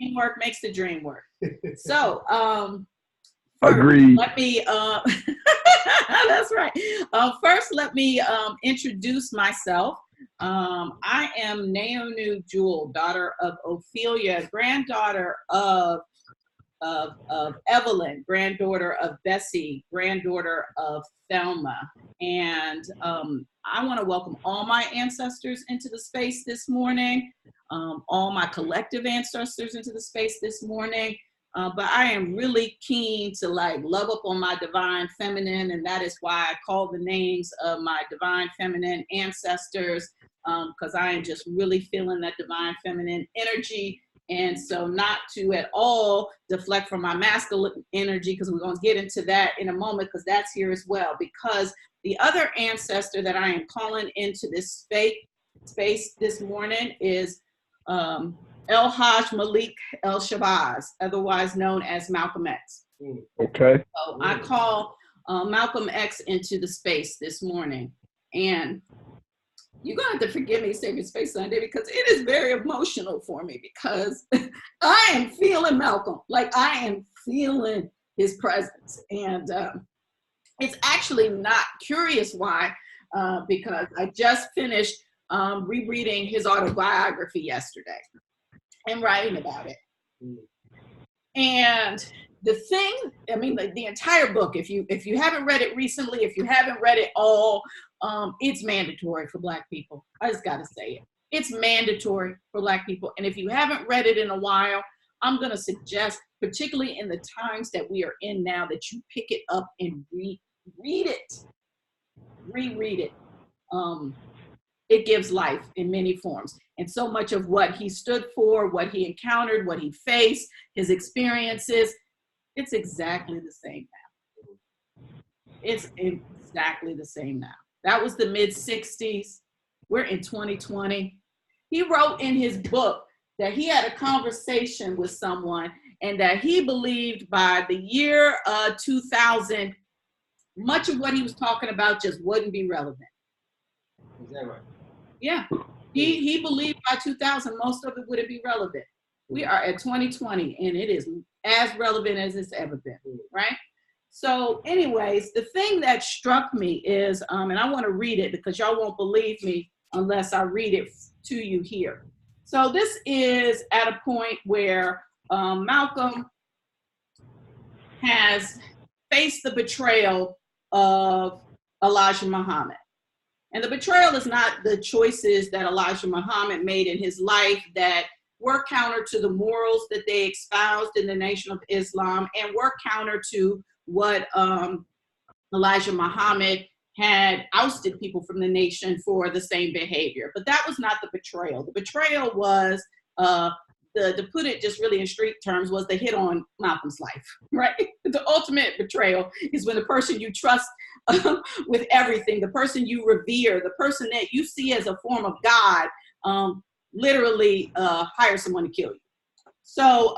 Teamwork makes the dream work. So, first, Agreed. let me, that's right. First, let me introduce myself. I am Naonu Jewel, daughter of Ophelia, granddaughter of Evelyn, granddaughter of Bessie, granddaughter of Thelma. And I want to welcome all my ancestors into the space this morning, all my collective ancestors into the space this morning. But I am really keen to like love up on my divine feminine, and that is why I call the names of my divine feminine ancestors, because I am just really feeling that divine feminine energy. And so not to at all deflect from my masculine energy, because we're going to get into that in a moment, because that's here as well. Because the other ancestor that I am calling into this space this morning is El Hajj Malik El Shabazz, otherwise known as Malcolm X. Okay. So I call Malcolm X into the space this morning. And you're going to have to forgive me, Sacred Space Sunday, because it is very emotional for me, because I am feeling Malcolm. Like, I am feeling his presence. And it's actually not curious why, because I just finished rereading his autobiography yesterday and writing about it. And the thing, I mean, the entire book, if you haven't read it recently, if you haven't read it all, it's mandatory for Black people. I just got to say it. It's mandatory for Black people. And if you haven't read it in a while, I'm going to suggest, particularly in the times that we are in now, that you pick it up and reread it. Reread it. It gives life in many forms. And so much of what he stood for, what he encountered, what he faced, his experiences, it's exactly the same now. It's exactly the same now. That was the mid-60s. We're in 2020. He wrote in his book that he had a conversation with someone and that he believed by the year 2000, much of what he was talking about just wouldn't be relevant. Is that right? Yeah. He believed by 2000, most of it wouldn't be relevant. We are at 2020 and it is as relevant as it's ever been, right? So anyways, the thing that struck me is, and I want to read it because y'all won't believe me unless I read it to you here. So this is at a point where Malcolm has faced the betrayal of Elijah Muhammad. And the betrayal is not the choices that Elijah Muhammad made in his life that were counter to the morals that they espoused in the Nation of Islam and were counter to what Elijah Muhammad had ousted people from the nation for the same behavior. But that was not the betrayal. The betrayal was, to put it just really in street terms, was the hit on Malcolm's life, right? The ultimate betrayal is when the person you trust with everything, the person you revere, the person that you see as a form of God, literally hire someone to kill you. So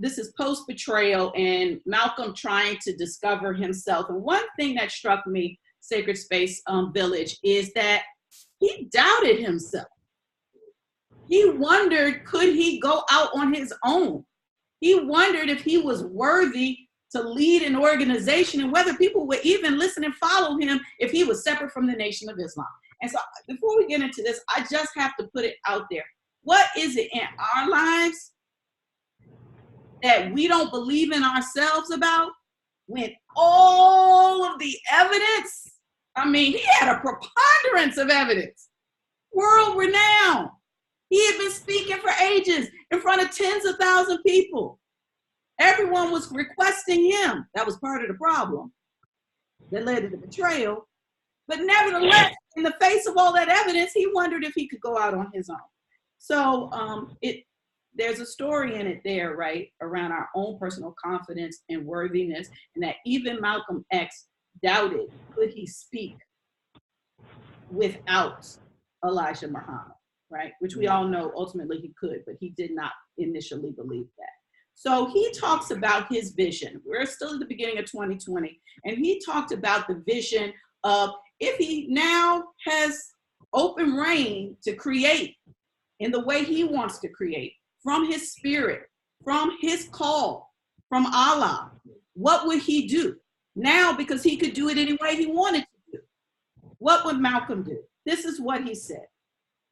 this is post-betrayal and Malcolm trying to discover himself. And one thing that struck me, Sacred Space Village, is that he doubted himself. He wondered, could he go out on his own? He wondered if he was worthy to lead an organization and whether people would even listen and follow him if he was separate from the Nation of Islam. And so before we get into this, I just have to put it out there. What is it in our lives that we don't believe in ourselves about when all of the evidence, I mean, he had a preponderance of evidence, world renowned. He had been speaking for ages in front of tens of thousands of people. Everyone was requesting him. That was part of the problem that led to the betrayal. But nevertheless, in the face of all that evidence, he wondered if he could go out on his own. So there's a story in it there, right, around our own personal confidence and worthiness, and that even Malcolm X doubted, could he speak without Elijah Muhammad, right? Which we all know ultimately he could, but he did not initially believe that. So he talks about his vision. We're still at the beginning of 2020, and he talked about the vision of if he now has open reign to create in the way he wants to create, from his spirit, from his call, from Allah, what would he do? Now, because he could do it any way he wanted to do, what would Malcolm do? This is what he said.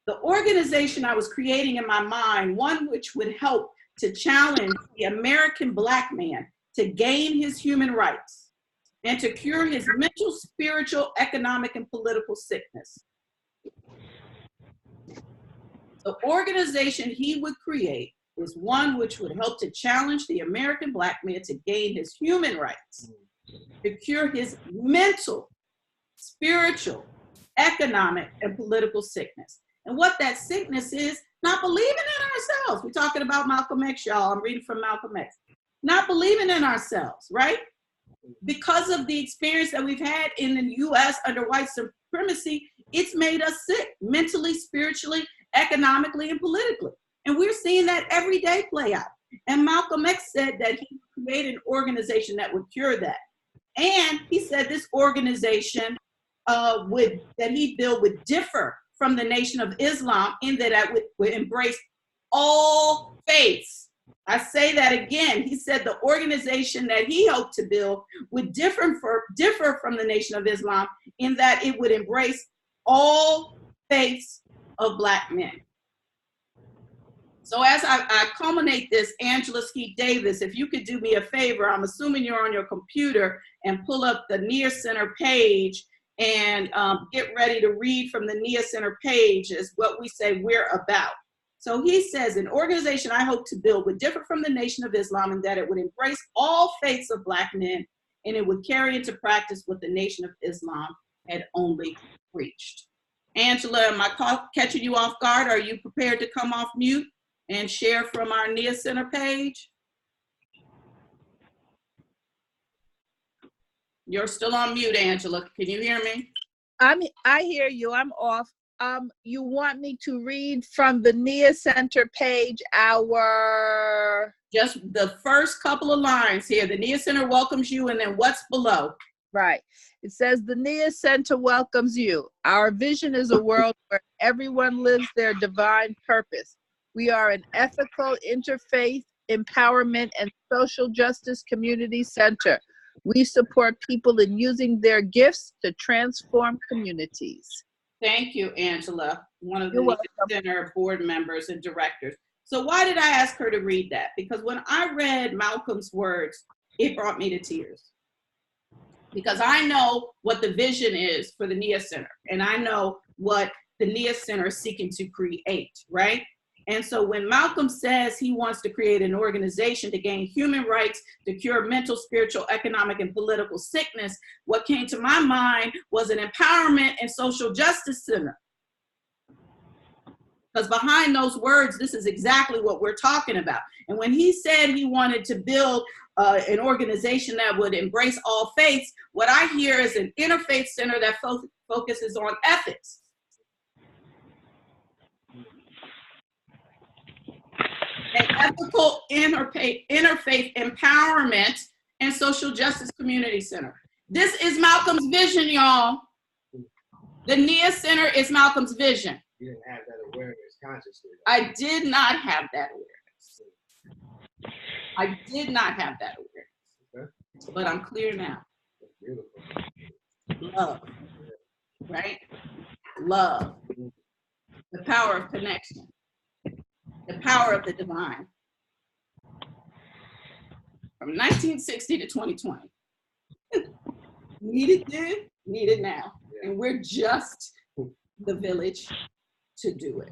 The organization I was creating in my mind, one which would help to challenge the American Black man to gain his human rights and to cure his mental, spiritual, economic, and political sickness. The organization he would create was one which would help to challenge the American Black man to gain his human rights, to cure his mental, spiritual, economic, and political sickness. And what that sickness is, not believing in ourselves. We're talking about Malcolm X, y'all. I'm reading from Malcolm X. Not believing in ourselves, right? Because of the experience that we've had in the US under white supremacy, it's made us sick mentally, spiritually, economically, and politically. And we're seeing that every day play out. And Malcolm X said that he created an organization that would cure that. And he said this organization that he built would differ from the Nation of Islam in that it would embrace all faiths. I say that again. He said the organization that he hoped to build would differ from the Nation of Islam in that it would embrace all faiths of Black men. So as I culminate this, Angela Skeet Davis, if you could do me a favor, I'm assuming you're on your computer, and pull up the NIA Center page and get ready to read from the NIA Center page is what we say we're about. So he says, an organization I hope to build would differ from the Nation of Islam in that it would embrace all faiths of Black men, and it would carry into practice what the Nation of Islam had only preached. Angela, am I catching you off guard? Are you prepared to come off mute and share from our NIA Center page? You're still on mute, Angela. Can you hear me? I hear you. I'm off. You want me to read from the NIA Center page just the first couple of lines here. The NIA Center welcomes you, and then what's below? Right. It says, the NIA Center welcomes you. Our vision is a world where everyone lives their divine purpose. We are an ethical, interfaith, empowerment, and social justice community center. We support people in using their gifts to transform communities. Thank you, Angela, one of the NIA Center board members and directors. So why did I ask her to read that? Because when I read Malcolm's words, it brought me to tears. Because I know what the vision is for the NIA Center, and I know what the NIA Center is seeking to create, right? And so when Malcolm says he wants to create an organization to gain human rights, to cure mental, spiritual, economic, and political sickness, what came to my mind was an empowerment and social justice center. Because behind those words, this is exactly what we're talking about. And when he said he wanted to build an organization that would embrace all faiths, what I hear is an interfaith center that focuses on ethics. An ethical interfaith empowerment and social justice community center. This is Malcolm's vision, y'all. The NIA Center is Malcolm's vision. You didn't have that awareness consciously. I did not have that awareness. I did not have that awareness. Okay. But I'm clear now. That's beautiful. Love, right? Love. The power of connection. The power of the divine. From 1960 to 2020. Needed then, needed now. Yeah. And we're just the village to do it.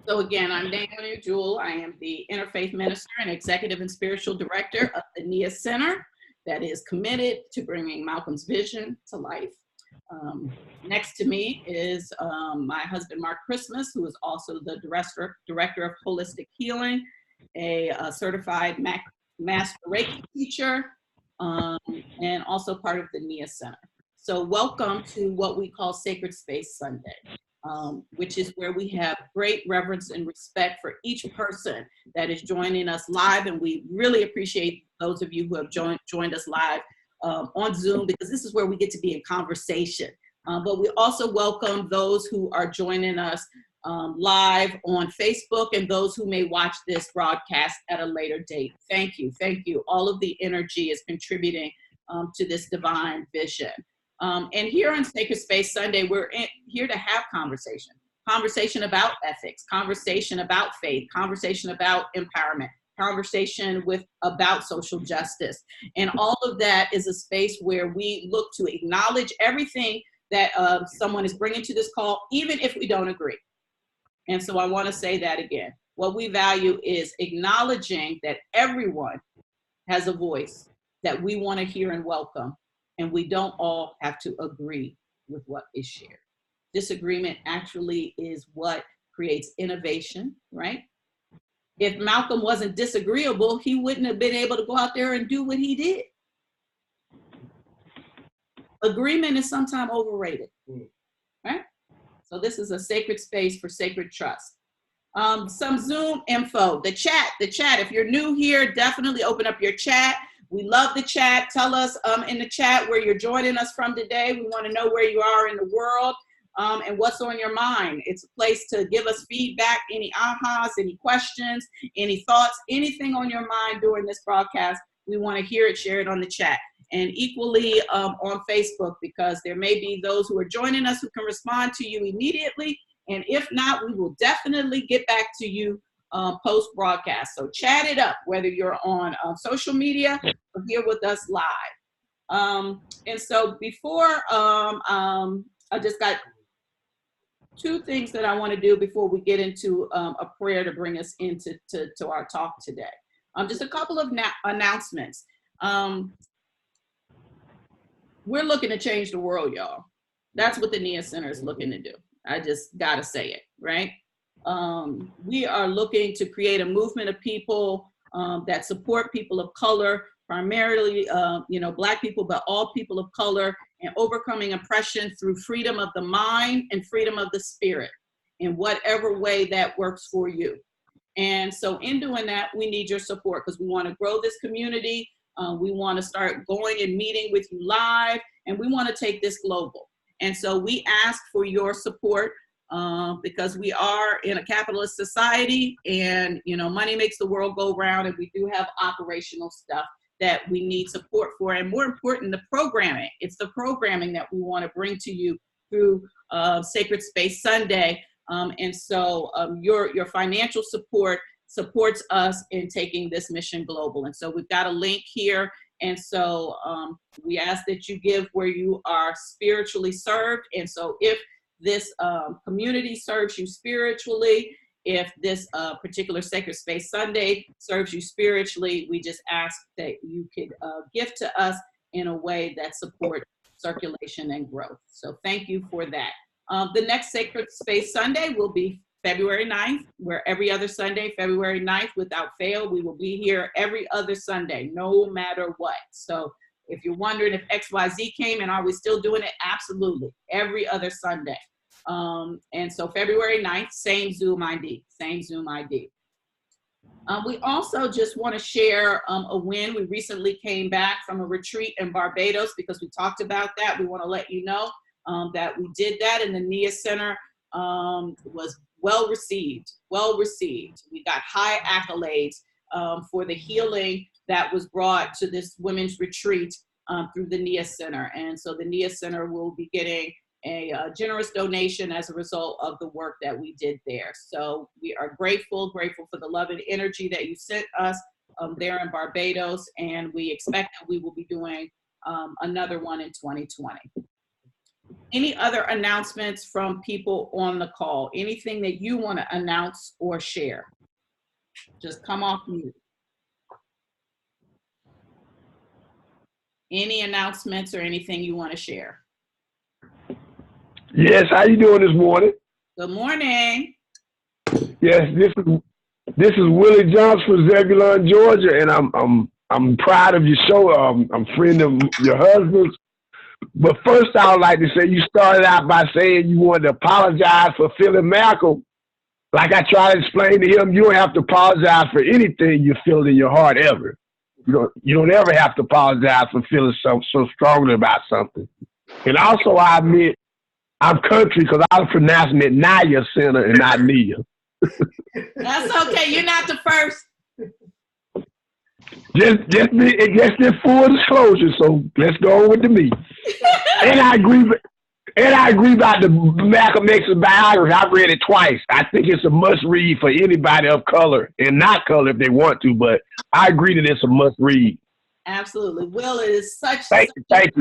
So again, I'm Naomi Jewell. I am the Interfaith Minister and Executive and Spiritual Director of the NIA Center that is committed to bringing Malcolm's vision to life. Next to me is my husband, Mark Christmas, who is also the Director of Holistic Healing, a certified Master Reiki teacher, and also part of the NIA Center. So welcome to what we call Sacred Space Sunday, which is where we have great reverence and respect for each person that is joining us live. And we really appreciate those of you who have joined us live on Zoom, because this is where we get to be in conversation. But we also welcome those who are joining us live on Facebook, and those who may watch this broadcast at a later date. Thank you. Thank you. All of the energy is contributing to this divine vision. And here on Sacred Space Sunday, we're here to have conversation about ethics, conversation about faith, conversation about empowerment, conversation about social justice. And all of that is a space where we look to acknowledge everything that someone is bringing to this call, even if we don't agree. And so I want to say that again. What we value is acknowledging that everyone has a voice that we want to hear and welcome, and we don't all have to agree with what is shared. Disagreement actually is what creates innovation, right? If Malcolm wasn't disagreeable, he wouldn't have been able to go out there and do what he did. Agreement is sometimes overrated, right? So this is a sacred space for sacred trust. Some Zoom info, the chat. If you're new here, definitely open up your chat. We love the chat. Tell us in the chat where you're joining us from today. We want to know where you are in the world and what's on your mind. It's a place to give us feedback, any ahas, any questions, any thoughts, anything on your mind during this broadcast. We want to hear it, share it on the chat. And equally on Facebook, because there may be those who are joining us who can respond to you immediately. And if not, we will definitely get back to you post-broadcast. So chat it up, whether you're on social media or here with us live. And so before, I just got two things that I want to do before we get into a prayer to bring us into to our talk today. Just a couple of announcements. We're looking to change the world, y'all. That's what the NIA Center is looking to do. I just gotta say it, right? We are looking to create a movement of people that support people of color, primarily, Black people, but all people of color, and overcoming oppression through freedom of the mind and freedom of the spirit, in whatever way that works for you. And so in doing that, we need your support because we want to grow this community. We want to start going and meeting with you live, and we want to take this global. And so we ask for your support because we are in a capitalist society, and money makes the world go round, and we do have operational stuff that we need support for. And more important, the programming. It's the programming that we want to bring to you through Sacred Space Sunday. And so your financial support supports us in taking this mission global. And so we've got a link here. And so we ask that you give where you are spiritually served. And so if this community serves you spiritually, if this particular Sacred Space Sunday serves you spiritually, we just ask that you could give to us in a way that supports circulation and growth. So thank you for that. The next Sacred Space Sunday will be February 9th, where every other Sunday, February 9th, without fail, we will be here every other Sunday, no matter what. So if you're wondering if XYZ came and are we still doing it? Absolutely, every other Sunday. And so February 9th, same Zoom ID. We also just want to share a win. We recently came back from a retreat in Barbados because we talked about that. We want to let you know that we did that, and the NIA Center was well received. We got high accolades for the healing that was brought to this women's retreat through the NIA Center. And so the NIA Center will be getting a generous donation as a result of the work that we did there. So we are grateful for the love and energy that you sent us there in Barbados, and we expect that we will be doing another one in 2020. Any other announcements from people on the call? Anything that you want to announce or share? Just come off mute. Any announcements or anything you want to share? Yes, how you doing this morning? Good morning. Yes, this is Willie Johnson from Zebulon, Georgia, and I'm proud of your show. I'm a friend of your husband's. But first, I would like to say you started out by saying you wanted to apologize for feeling Malcolm. Like I tried to explain to him, you don't have to apologize for anything you feel in your heart ever. You don't ever have to apologize for feeling so strongly about something. And also, I admit I'm country because I was pronouncing it Naya Center and not Nia. That's okay. You're not the first. Just full disclosure. So let's go with the me. And I agree about the Malcolm X's biography. I've read it twice. I think it's a must read for anybody of color and not color if they want to. But I agree that it's a must read. Absolutely. Will, it is such you.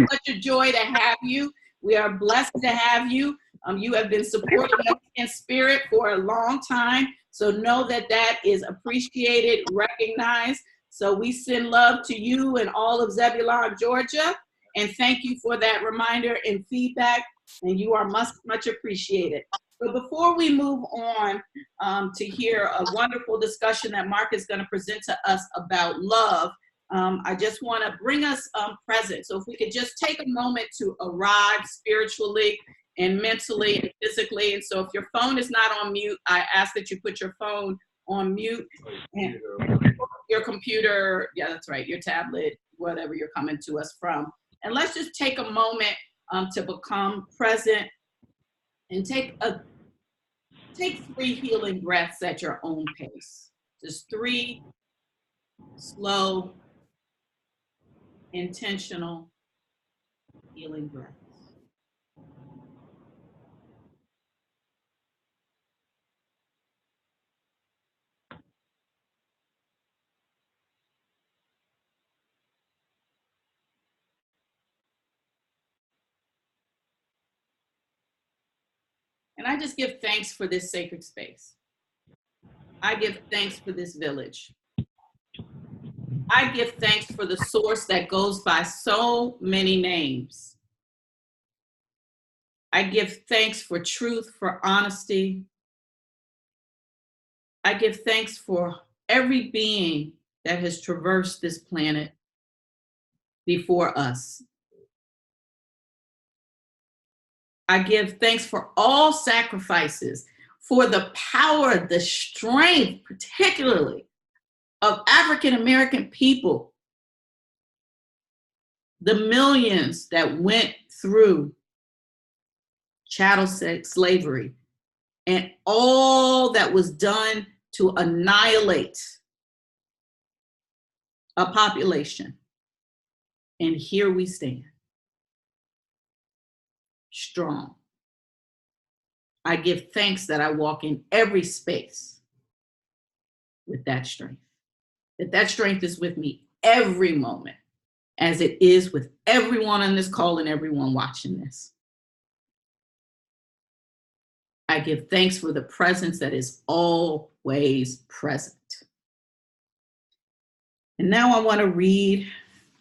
Such a joy to have you. We are blessed to have you. You have been supporting us in spirit for a long time. So know that that is appreciated, recognized. So we send love to you and all of Zebulon, Georgia. And thank you for that reminder and feedback. And you are much appreciated. But before we move on to hear a wonderful discussion that Mark is going to present to us about love, I just want to bring us present. So if we could just take a moment to arrive spiritually and mentally and physically. And so if your phone is not on mute, I ask that you put your phone on mute. And your computer, yeah, that's right, your tablet, whatever you're coming to us from. And let's just take a moment to become present and take 3 healing breaths at your own pace. Just 3 slow, intentional healing breaths. And I just give thanks for this sacred space. I give thanks for this village. I give thanks for the source that goes by so many names. I give thanks for truth, for honesty. I give thanks for every being that has traversed this planet before us. I give thanks for all sacrifices, for the power, the strength, particularly of African American people, the millions that went through chattel slavery and all that was done to annihilate a population. And here we stand, strong. I give thanks that I walk in every space with that strength, that strength is with me every moment, as it is with everyone on this call and everyone watching this. I give thanks for the presence that is always present. And now I want to read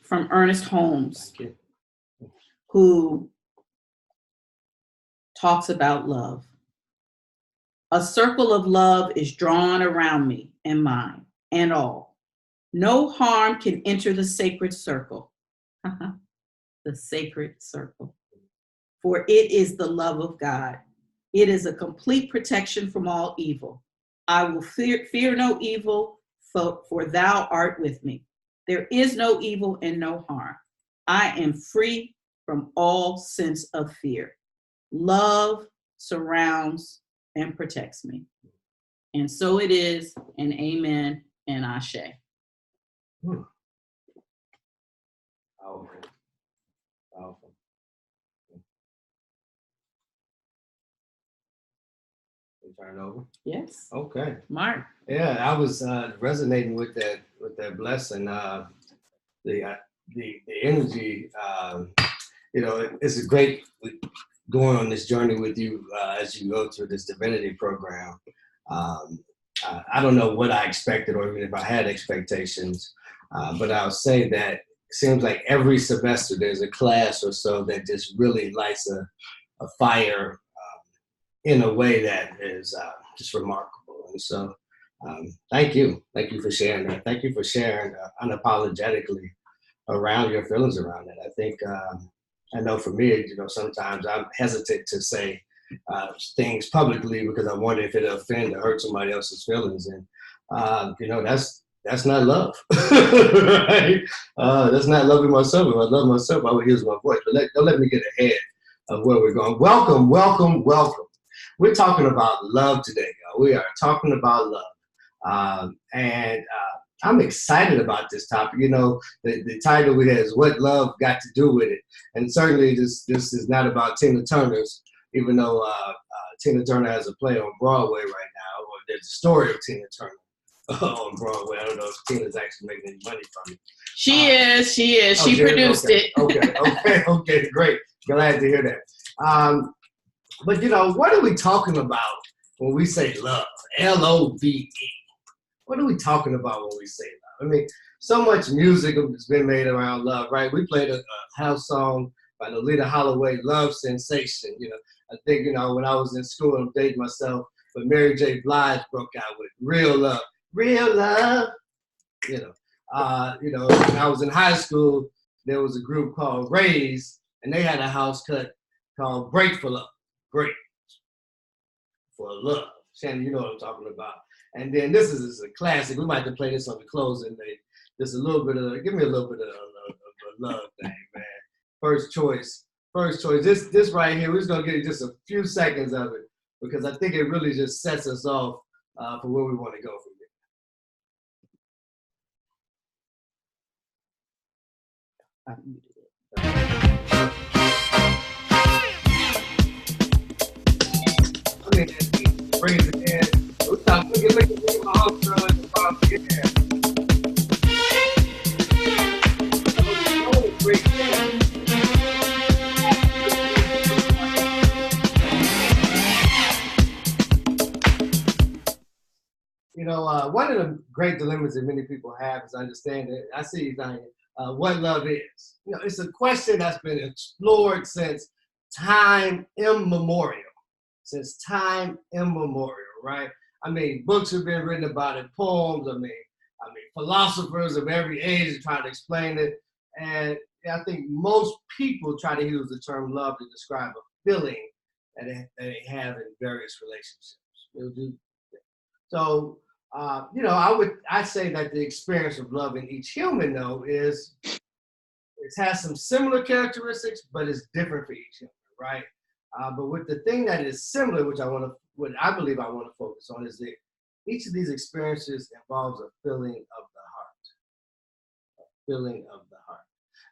from Ernest Holmes, who talks about love. A circle of love is drawn around me and mine and all. No harm can enter the sacred circle. The sacred circle. For it is the love of God. It is a complete protection from all evil. I will fear no evil, for thou art with me. There is no evil and no harm. I am free from all sense of fear. Love surrounds and protects me. And so it is, and amen, and ashe. Powerful. Powerful. We turn it over? Yes. Okay. Mark. Yeah, I was resonating with that blessing. The energy. It's a great going on this journey with you as you go through this divinity program. I don't know what I expected, or even if I had expectations, but I'll say that it seems like every semester there's a class or so that just really lights a fire in a way that is just remarkable. And so thank you for sharing that. Thank you for sharing unapologetically around your feelings around it. I think I know for me, sometimes I'm hesitant to say things publicly because I wonder if it'll offend or hurt somebody else's feelings. And that's not love, right? That's not loving myself. If I love myself, I would use my voice. But don't let me get ahead of where we're going. Welcome, welcome, welcome. We're talking about love today, y'all. We are talking about love. I'm excited about this topic. You know, the title we have is What Love Got to Do With It. And certainly this is not about Tina Turner's, even though Tina Turner has a play on Broadway right now, or there's a story of Tina Turner on Broadway. I don't know if Tina's actually making any money from it. She is. She produced it. Okay, great. Glad to hear that. But, you know, what are we talking about when we say love? Love. What are we talking about when we say love? I mean, so much music has been made around love, right? We played a house song by Lolita Holloway, Love Sensation. You know, I think, you know, when I was in school, I'm dating myself, but Mary J. Blige broke out with Real Love. Real love. You know, when I was in high school, there was a group called Raise, and they had a house cut called Break for Love. Break for love. Shannon, you know what I'm talking about. And then this is a classic. We might have to play this on the closing day. Just a little bit of, give me a little bit of a love thing, man. First choice. This right here, we're just gonna get just a few seconds of it because I think it really just sets us off for where we want to go from here. I muted it. Brings it in. Look at my house girl in the bottom here. You know, one of the great dilemmas that many people have is understanding. I see you saying what love is. You know, it's a question that's been explored since time immemorial. Since time immemorial, right? I mean, books have been written about it, poems. I mean, philosophers of every age are trying to explain it. And I think most people try to use the term love to describe a feeling that they have in various relationships. So, you know, I say that the experience of love in each human, though, it has some similar characteristics, but it's different for each human, right? But with the thing that is similar, what I believe I want to focus on, is that each of these experiences involves a feeling of the heart. A feeling of the heart.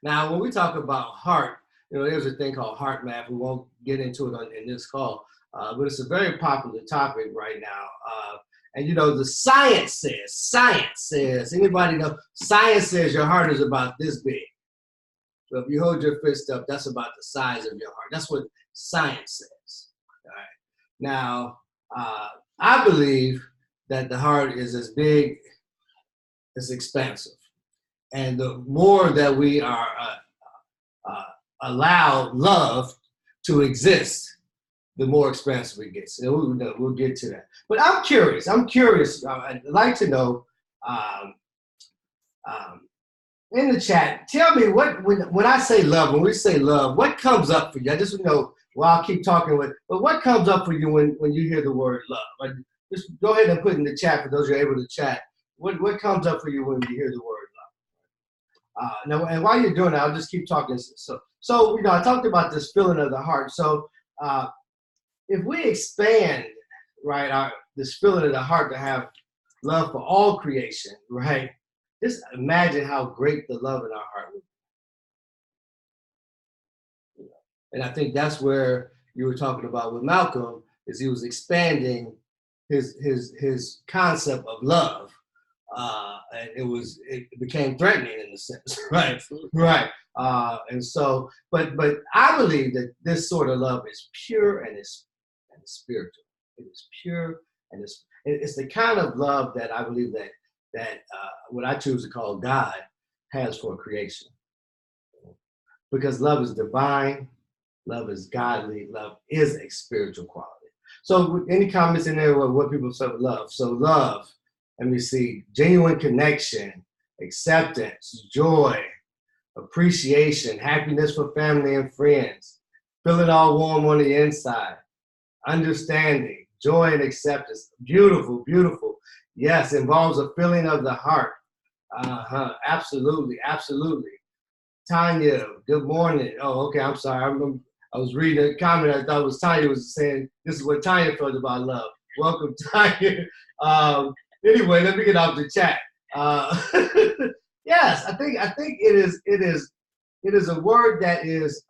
Now, when we talk about heart, you know, there's a thing called heart math. We won't get into it in this call, but it's a very popular topic right now. And you know, the science says, anybody know? Science says your heart is about this big. So if you hold your fist up, that's about the size of your heart. That's what science says. All right. Now, I believe that the heart is as big as expansive. And the more that we are allow love to exist, the more expansive it gets. And we'll get to that. But I'm curious. I'd like to know in the chat, tell me when I say love, when we say love, what comes up for you? I just know, well, I'll keep talking but what comes up for you when you hear the word love? Like, just go ahead and put in the chat for those who are able to chat. What comes up for you when you hear the word love? Now, and while you're doing that, I'll just keep talking. So you know, I talked about this feeling of the heart. So if we expand, right, this feeling of the heart to have love for all creation, right? Just imagine how great the love in our heart would be. And I think that's where you were talking about with Malcolm, is he was expanding his concept of love. And it became threatening in a sense, right? Right. And so, but I believe that this sort of love is pure and it's spiritual. It is pure and it's the kind of love that I believe that what I choose to call God has for creation. Because love is divine, love is godly, love is a spiritual quality. So any comments in there with what people say with love? So love, let me see, genuine connection, acceptance, joy, appreciation, happiness for family and friends, feeling all warm on the inside, understanding, joy and acceptance. Beautiful, beautiful. Yes, involves a feeling of the heart. Absolutely, absolutely. Tanya, good morning. Oh, okay, I'm sorry. I was reading a comment I thought was Tanya was saying, this is what Tanya felt about love. Welcome, Tanya. Anyway, let me get off the chat. Yes, I think it is a word that is,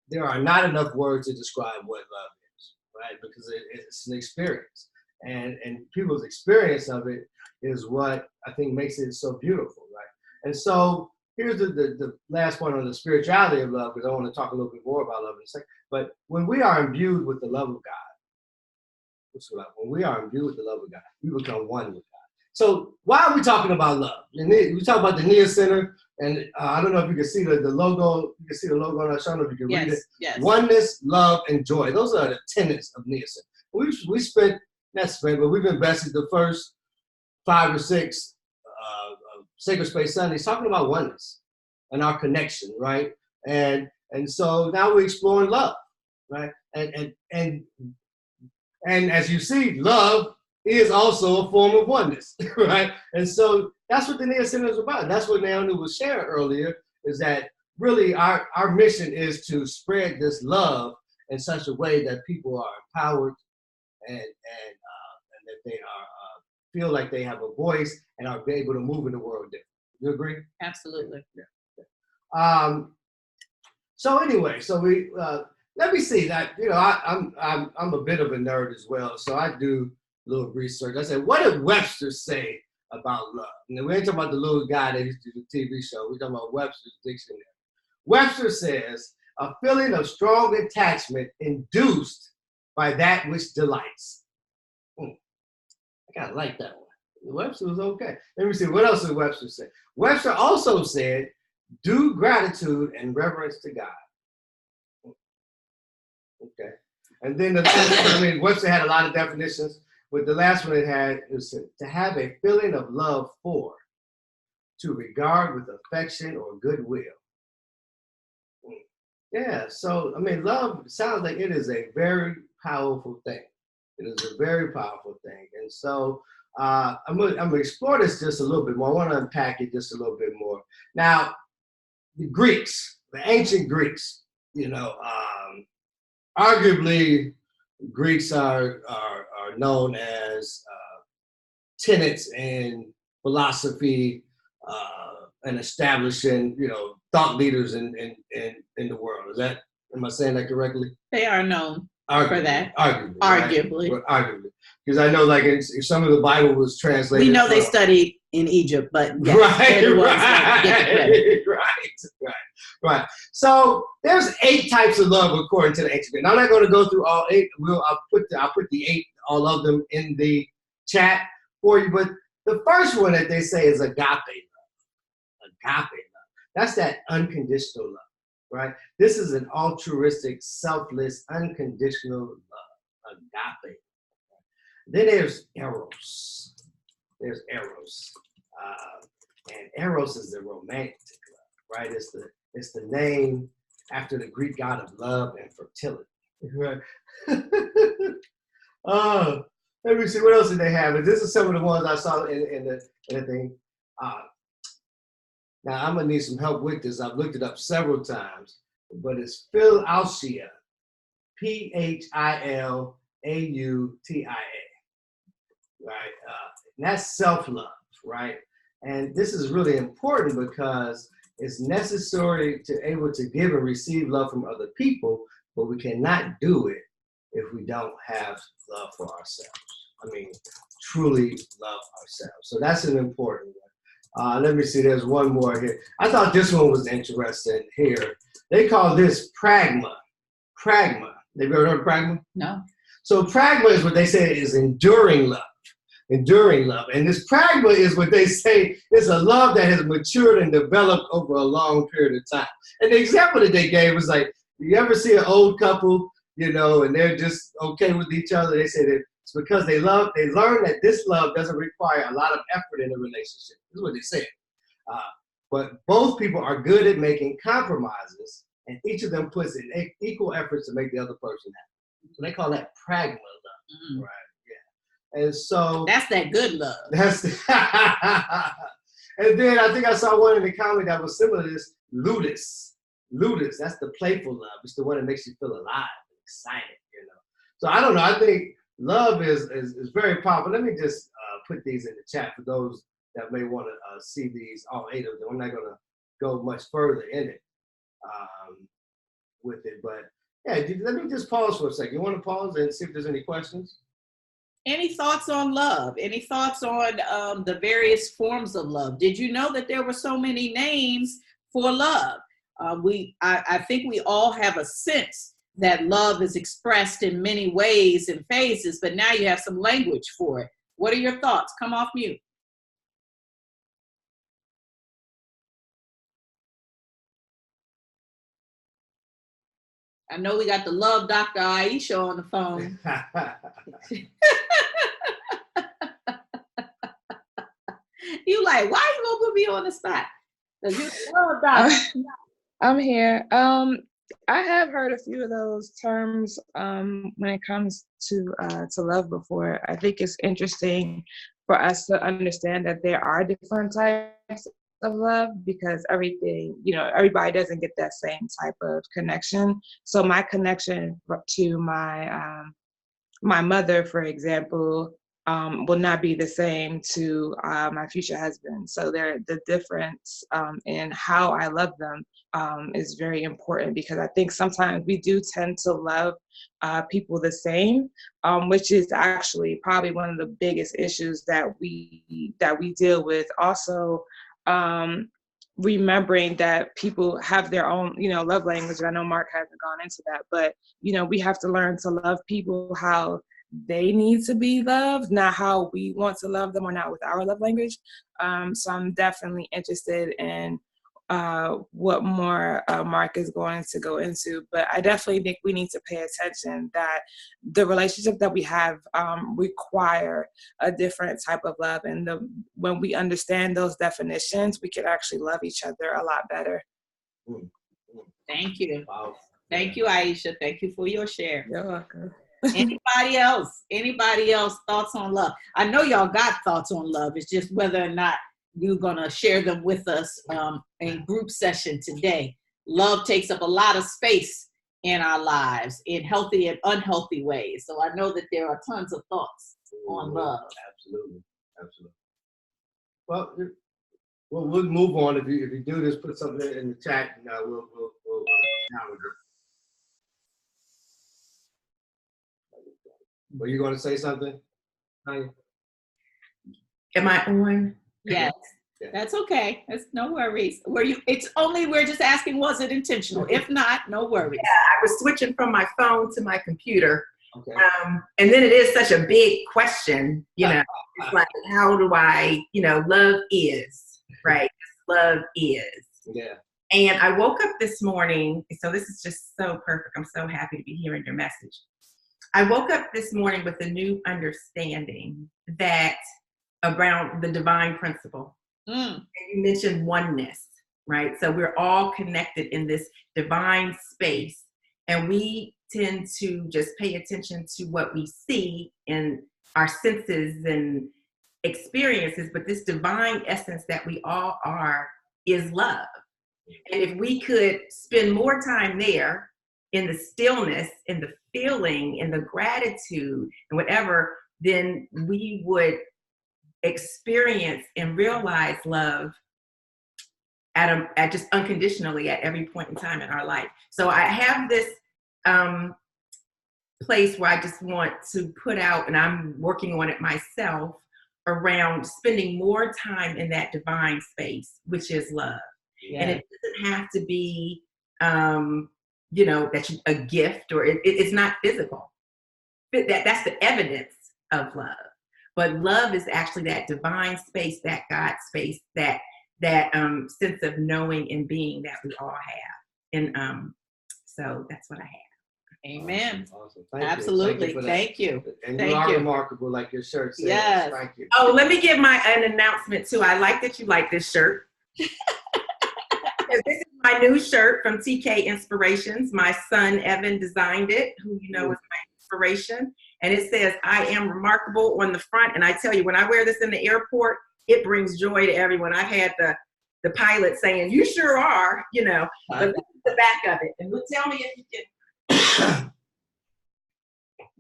there are not enough words to describe what love is, right? Because it's an experience. And people's experience of it is what I think makes it so beautiful, right? And so here's the last point on the spirituality of love, because I want to talk a little bit more about love in a second. But when we are imbued with the love of God, when we are imbued with the love of God, we become one with God. So why are we talking about love? We talk about the NIA Center, and I don't know if you can see the logo. You can see the logo on our show. I don't know if you can read it. Yes. Oneness, love, and joy. Those are the tenets of NIA Center. We've invested the first 5 or 6 Sacred Space Sundays talking about oneness and our connection, right? And so now we're exploring love, right? And as you see, love is also a form of oneness, right? And so that's what the NIA Center is about. That's what Naomi was sharing earlier, is that really our mission is to spread this love in such a way that people are empowered and that they are feel like they have a voice and are able to move in the world differently. You agree? Absolutely. Yeah. So anyway, so we let me see that. I'm a bit of a nerd as well, so I do a little research. I said, what did Webster say about love? And we ain't talking about the little guy that used to do the TV show. We're talking about Webster's dictionary. Webster says, a feeling of strong attachment induced by that which delights. I kind of like that one. Webster was okay. Let me see, what else did Webster say? Webster also said, due gratitude and reverence to God. Okay. And then Webster had a lot of definitions, but the last one it had is to have a feeling of love for, to regard with affection or goodwill. Yeah, so love sounds like it is a very powerful thing. It is a very powerful thing. And so I'm gonna explore this just a little bit more. I want to unpack it just a little bit more. Now, the Greeks, the ancient Greeks, arguably Greeks are known as tenets in philosophy and establishing, thought leaders in the world. Am I saying that correctly? They are known for that. Arguably. Right? Arguably. Because I know, like, if some of the Bible was translated. We know they studied in Egypt, but yes, they're the ones that get the credit. Right. So there's 8 types of love according to the ancient Greek. Now, I'm not going to go through all 8. I'll put the 8, all of them, in the chat for you. But the first one that they say is agape love. Agape love. That's that unconditional love, right? This is an altruistic, selfless, unconditional love. Agape. Then there's eros. There's eros. And eros is the romantic love, right? It's the name after the Greek god of love and fertility. Right? Let me see, what else did they have? And this is some of the ones I saw in the thing. Now, I'm going to need some help with this. I've looked it up several times, but it's Philautia, Philautia, right? And that's self-love, right? And this is really important because it's necessary to able to give and receive love from other people, but we cannot do it if we don't have love for ourselves. Truly love ourselves. So that's an important one. Let me see, there's one more here. I thought this one was interesting here. They call this pragma. Pragma. Have you ever heard of pragma? No. So pragma is what they say is enduring love. Enduring love. And this pragma is what they say is a love that has matured and developed over a long period of time. And the example that they gave was like, you ever see an old couple, and they're just okay with each other? They say that it's because they learn that this love doesn't require a lot of effort in a relationship. This is what they said. But both people are good at making compromises, and each of them puts in equal efforts to make the other person happy. So they call that pragma love, right? And so that's that good love. And then I think I saw one in the comment that was similar to this, ludus. ludus. That's the playful love. It's the one that makes you feel alive and excited, you know. So I don't know. I think love is very powerful. Let me just put these in the chat for those that may want to see these, all 8 of them. I'm not going to go much further in it with it. But yeah, let me just pause for a second. You want to pause and see if there's any questions? Any thoughts on love? Any thoughts on the various forms of love? Did you know that there were so many names for love? I think we all have a sense that love is expressed in many ways and phases, but now you have some language for it. What are your thoughts? Come off mute. I know we got the love Dr. Aisha on the phone. You like, why you gonna put me on the spot? I'm here. I have heard a few of those terms when it comes to love before. I think it's interesting for us to understand that there are different types of love because everybody doesn't get that same type of connection. So my connection to my my mother, for example, will not be the same to my future husband. So the difference in how I love them is very important because I think sometimes we do tend to love people the same, which is actually probably one of the biggest issues that we deal with. Also, remembering that people have their own, love language. I know Mark hasn't gone into that, but, we have to learn to love people how they need to be loved, not how we want to love them or not with our love language. So I'm definitely interested in what more Mark is going to go into, but I definitely think we need to pay attention that the relationship that we have require a different type of love, and when we understand those definitions, we can actually love each other a lot better. Thank you. Wow. Thank you, Aisha. Thank you for your share. You're welcome. Anybody else? Anybody else thoughts on love? I know y'all got thoughts on love. It's just whether or not you're gonna share them with us in group session today. Love takes up a lot of space in our lives in healthy and unhealthy ways. So I know that there are tons of thoughts on love. Absolutely. Well, we'll move on. If you do this, put something in the chat, and we'll down with it. Were you going to say something? Am I on? Yes. Yeah. That's okay. That's no worries. We're just asking, was it intentional? If not, no worries. Yeah, I was switching from my phone to my computer. Okay. And then it is such a big question, it's like, how do I, love is, right? Love is. Yeah. And I woke up this morning, so this is just so perfect. I'm so happy to be hearing your message. I woke up this morning with a new understanding that around the divine principle. And you mentioned oneness, right? So we're all connected in this divine space, and we tend to just pay attention to what we see in our senses and experiences, but this divine essence that we all are is love. And if we could spend more time there in the stillness, in the feeling, in the gratitude, and whatever, then we would experience and realize love at just unconditionally at every point in time in our life. So I have this place where I just want to put out, and I'm working on it myself, around spending more time in that divine space, which is love. Yeah. And it doesn't have to be that's a gift, or it's not physical. That's the evidence of love. But love is actually that divine space, that God space, that sense of knowing and being that we all have. And so that's what I have. Amen. Awesome. Absolutely. Thank you. And you are remarkable, like your shirt says. Yes. Thank you. Oh, let me give an announcement too. I like that you like this shirt. This is my new shirt from TK Inspirations. My son, Evan, designed it, who is my inspiration. And it says, I am remarkable on the front. And I tell you, when I wear this in the airport, it brings joy to everyone. I've had the the pilot saying, "You sure are," you know. But look at the back of it, and tell me if you can.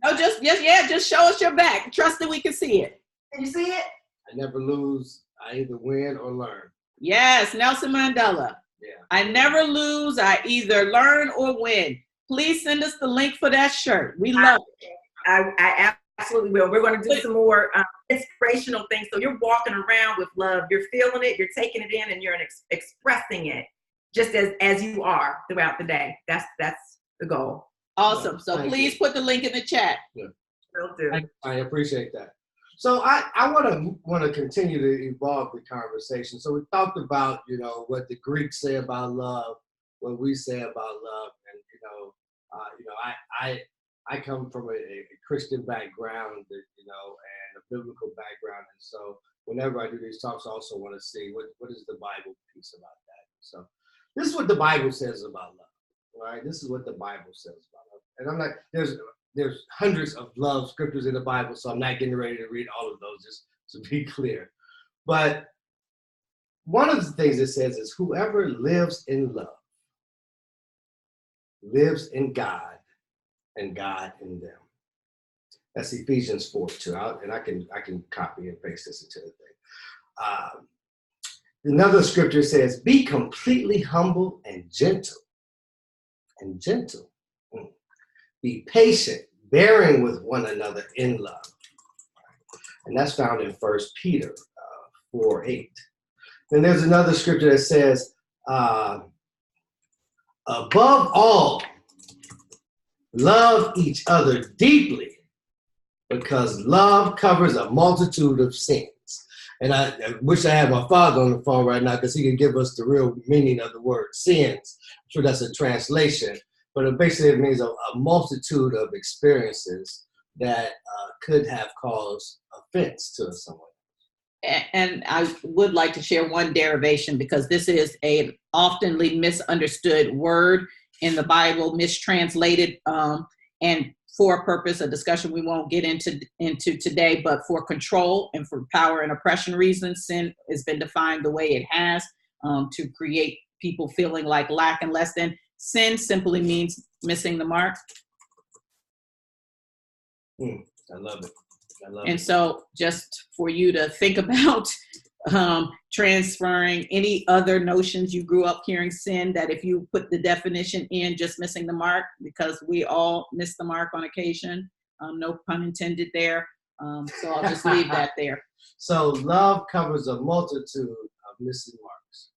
No, just show us your back. Trust that we can see it. Can you see it? I never lose. I either win or learn. Yes, Nelson Mandela. Yeah. I never lose. I either learn or win. Please send us the link for that shirt. We love it. I absolutely will. We're going to do some more inspirational things. So you're walking around with love. You're feeling it. You're taking it in, and you're expressing it just as you are throughout the day. That's the goal. Awesome. So please put the link in the chat. Yeah. Will do. I appreciate that. So I want to continue to evolve the conversation. So we talked about, you know, what the Greeks say about love, what we say about love, and I come from a Christian background, you know, and a biblical background, and so whenever I do these talks, I also want to see what is the Bible piece about that. So this is what the Bible says about love, right? This is what the Bible says about love, and I'm not there's hundreds of love scriptures in the Bible, so I'm not getting ready to read all of those, just to be clear. But one of the things it says is whoever lives in love lives in God and God in them. That's Ephesians 4:2. And I can copy and paste this into the thing. Another scripture says, be completely humble and gentle. And gentle. Be patient, bearing with one another in love. And that's found in 1 Peter 4:8. Then there's another scripture that says, above all, love each other deeply, because love covers a multitude of sins. And I wish I had my father on the phone right now, because he can give us the real meaning of the word sins. I'm sure that's a translation. But it basically means a multitude of experiences that could have caused offense to someone. And I would like to share one derivation, because this is a oftenly misunderstood word in the Bible, mistranslated, and for a purpose, a discussion we won't get into today, but for control and for power and oppression reasons, sin has been defined the way it has, to create people feeling like lack and less than. Sin simply means missing the mark. I love it. And so just for you to think about transferring any other notions you grew up hearing sin, that if you put the definition in just missing the mark, because we all miss the mark on occasion, no pun intended there. So I'll just leave that there. So love covers a multitude of missing marks.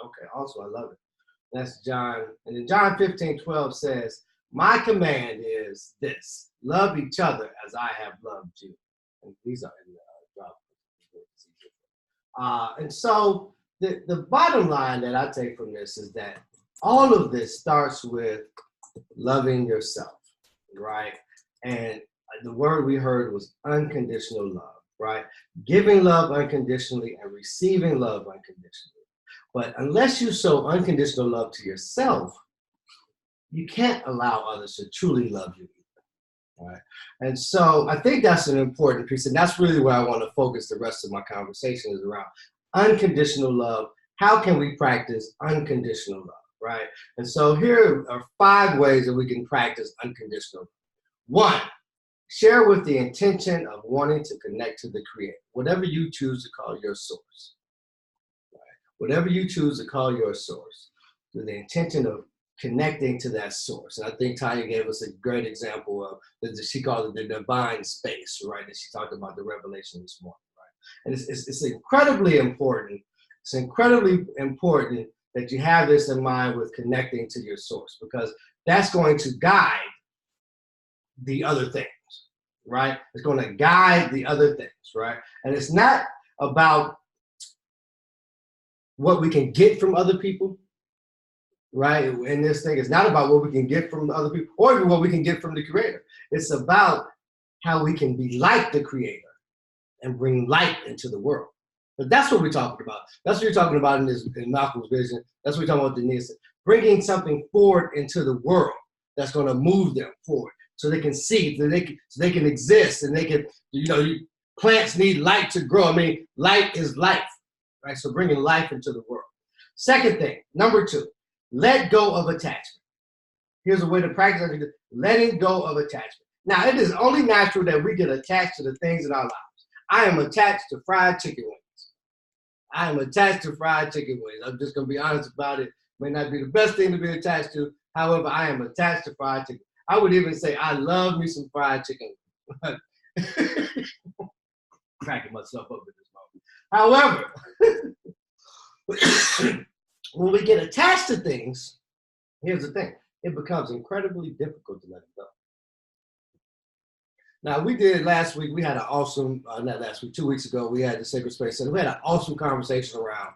Okay, also I love it. That's John. And then John 15:12 says, my command is this, love each other as I have loved you. And these are in the drop. And so the bottom line that I take from this is that all of this starts with loving yourself, right? And the word we heard was unconditional love, right? Giving love unconditionally and receiving love unconditionally. But unless you show unconditional love to yourself, you can't allow others to truly love you either, right? And so I think that's an important piece, and that's really where I want to focus the rest of my conversation is around unconditional love. How can we practice unconditional love, right? And so here are 5 ways that we can practice unconditional love. 1, share with the intention of wanting to connect to the Creator, whatever you choose to call your source. Whatever you choose to call your source, with the intention of connecting to that source. And I think Tanya gave us a great example of, she called it the divine space, right? And she talked about the revelation this morning, right? And it's incredibly important. It's incredibly important that you have this in mind with connecting to your source, because that's going to guide the other things, right? It's going to guide the other things, right? And it's not about what we can get from other people, right? In this thing, it's not about what we can get from other people or even what we can get from the Creator. It's about how we can be like the Creator and bring light into the world. But that's what we're talking about. That's what you're talking about in Malcolm's vision. That's what we're talking about with Denise. Bringing something forward into the world that's going to move them forward, so they can see, so they can exist, and they can, plants need light to grow. I mean, light is life. Right, so bringing life into the world. Second thing, number 2, let go of attachment. Here's a way to practice letting go of attachment. Now, it is only natural that we get attached to the things in our lives. I am attached to fried chicken wings. I am attached to fried chicken wings. I'm just going to be honest about it. May not be the best thing to be attached to. However, I am attached to fried chicken. I would even say I love me some fried chicken. Cracking myself up at this moment. However, when we get attached to things, here's the thing. It becomes incredibly difficult to let it go. Now, we did last week, we had an awesome, not last week, 2 weeks ago, we had the Sacred Space Center. We had an awesome conversation around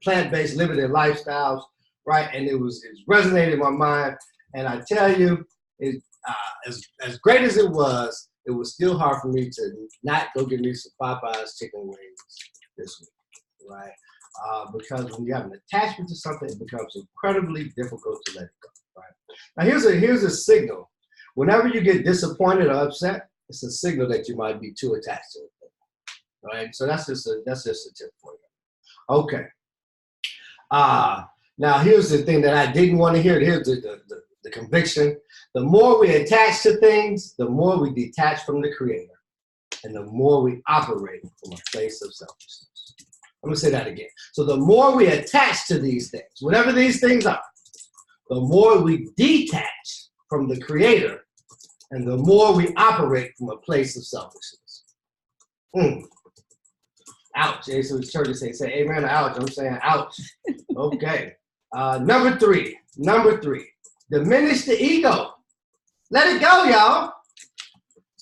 plant-based, living their lifestyles, right? And it was resonating in my mind. And I tell you, as great as it was still hard for me to not go get me some Popeyes chicken wings this week, right? Because when you have an attachment to something, it becomes incredibly difficult to let it go, right? Now, here's a signal. Whenever you get disappointed or upset, it's a signal that you might be too attached to it, right? So that's just a tip for you. Okay. Now, here's the thing that I didn't want to hear. Here's the conviction. The more we attach to things, the more we detach from the Creator, and the more we operate from a place of selfishness. I'm going to say that again. So the more we attach to these things, whatever these things are, the more we detach from the Creator, and the more we operate from a place of selfishness. Ouch. So the church say amen, ouch. I'm saying ouch. Okay. Number three, diminish the ego. Let it go, y'all.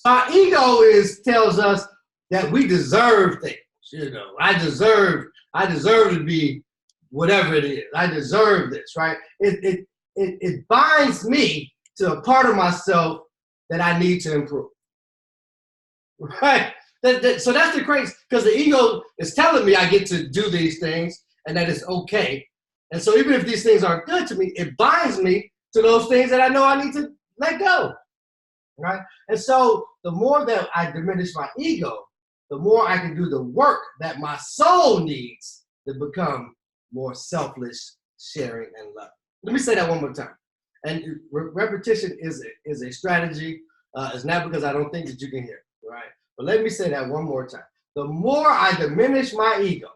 Our ego tells us that we deserve things. You know, I deserve to be whatever it is. I deserve this, right? It binds me to a part of myself that I need to improve, right? So that's the crazy, because the ego is telling me I get to do these things and that it's okay. And so even if these things aren't good to me, it binds me to those things that I know I need to let go, right? And so the more that I diminish my ego, the more I can do the work that my soul needs to become more selfless, sharing, and loving. Let me say that one more time. And repetition is a strategy. It's not because I don't think that you can hear it, right? But let me say that one more time. The more I diminish my ego,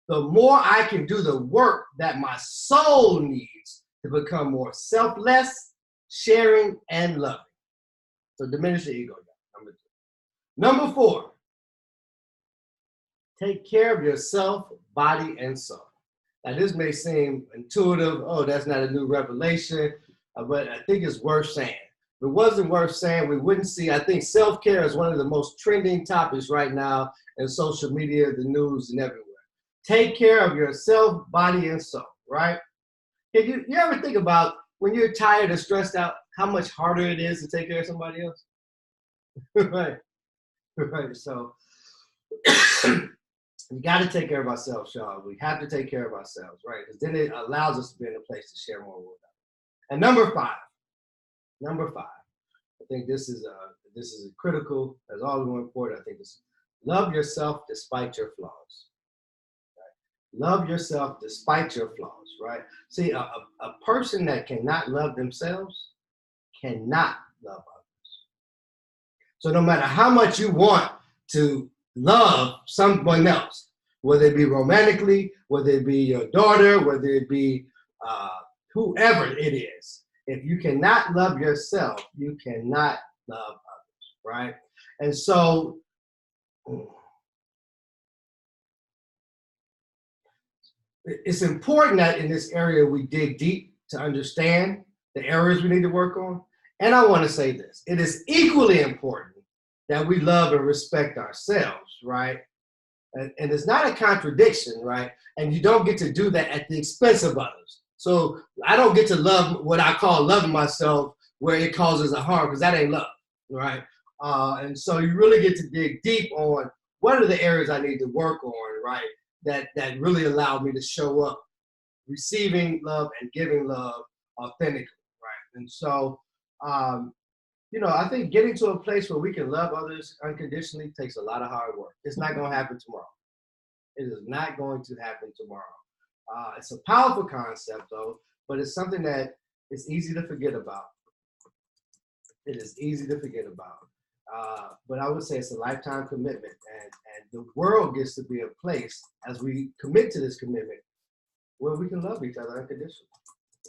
the more I can do the work that my soul needs to become more selfless, sharing, and loving. So diminish the ego. Number 2. Number 4, take care of yourself, body, and soul. Now, this may seem intuitive. Oh, that's not a new revelation, but I think it's worth saying. If it wasn't worth saying, we wouldn't see. I think self-care is one of the most trending topics right now in social media, the news, and everywhere. Take care of yourself, body, and soul, right? You ever think about when you're tired or stressed out, how much harder it is to take care of somebody else? Right. So we got to take care of ourselves, y'all. We have to take care of ourselves, right? Because then it allows us to be in a place to share more with others. And number five, I think this is critical. That's all more important. I think this: love yourself despite your flaws. Right? Love yourself despite your flaws, right? See, a person that cannot love themselves cannot love others. So no matter how much you want to love someone else, whether it be romantically, whether it be your daughter, whether it be whoever it is, if you cannot love yourself, you cannot love others, right? And so it's important that in this area we dig deep to understand the areas we need to work on. And I want to say this: it is equally important that we love and respect ourselves, right? And it's not a contradiction, right? And you don't get to do that at the expense of others. So I don't get to love what I call loving myself where it causes a harm, because that ain't love, right? And so you really get to dig deep on what are the areas I need to work on, right? That really allow me to show up receiving love and giving love authentically, right? And so, I think getting to a place where we can love others unconditionally takes a lot of hard work. It's not going to happen tomorrow. It is not going to happen tomorrow. It's a powerful concept, though, but it's something that is easy to forget about. It is easy to forget about. But I would say it's a lifetime commitment, and the world gets to be a place as we commit to this commitment where we can love each other unconditionally.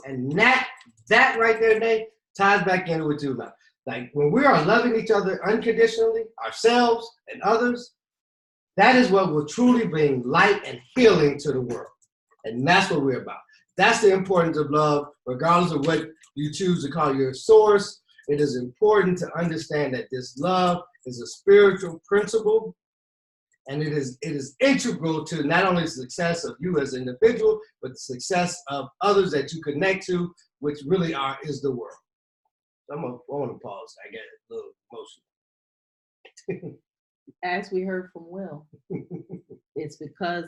And that right there, Nate, ties back into what you love. Like when we are loving each other unconditionally, ourselves and others, that is what will truly bring light and healing to the world. And that's what we're about. That's the importance of love, regardless of what you choose to call your source. It is important to understand that this love is a spiritual principle, and it is integral to not only the success of you as an individual, but the success of others that you connect to, which really is the world. So I want to pause. I get a little emotional. As we heard from Will, it's because